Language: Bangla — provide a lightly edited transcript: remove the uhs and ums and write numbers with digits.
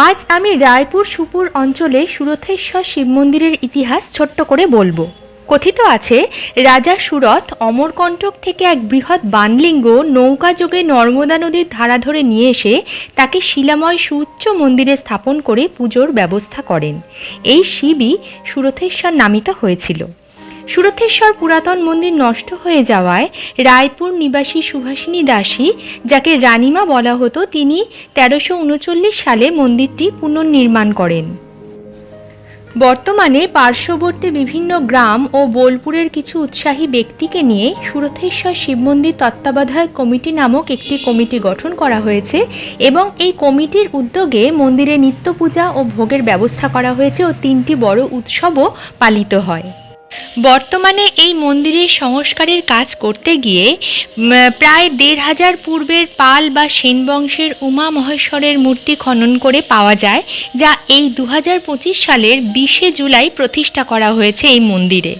আজ আমি রায়পুর সুপুর অঞ্চলে সুরথেশ্বর শিব মন্দিরের ইতিহাস ছোট্ট করে বলবো। কথিত আছে, রাজা সুরথ অমরকণ্টক থেকে এক বৃহৎ বানলিঙ্গ নৌকা যোগে নর্মদা নদীর ধারা ধরে নিয়ে এসে তাকে শিলাময় সুউচ্চ মন্দিরে স্থাপন করে পুজোর ব্যবস্থা করেন। এই শিবই সুরথেশ্বর নামিত হয়েছিল। সুরথেশ্বর পুরাতন মন্দির নষ্ট হয়ে যাওয়ায় রায়পুর নিবাসী সুভাষিনী দাসী, যাকে রানীমা বলা হতো, তিনি ১৩৩৯ সালে মন্দিরটি পুনর্নির্মাণ করেন। বর্তমানে পার্শ্ববর্তী বিভিন্ন গ্রাম ও বোলপুরের কিছু উৎসাহী ব্যক্তিকে নিয়ে সুরথেশ্বর শিব মন্দির তত্ত্বাবধায়ক কমিটি নামক একটি কমিটি গঠন করা হয়েছে এবং এই কমিটির উদ্যোগে মন্দিরে নিত্য পূজা ও ভোগের ব্যবস্থা করা হয়েছে ও ৩টি বড় উৎসবও পালিত হয়। বর্তমানে এই মন্দিরের সংস্কারের কাজ করতে গিয়ে প্রায় ১৫০০ পূর্বের পাল বা সেন বংশের উমা মহেশ্বরের মূর্তি খনন করে পাওয়া যায়, যা এই ২০২৫ সালের ২০শে জুলাই প্রতিষ্ঠা করা হয়েছে এই মন্দিরে।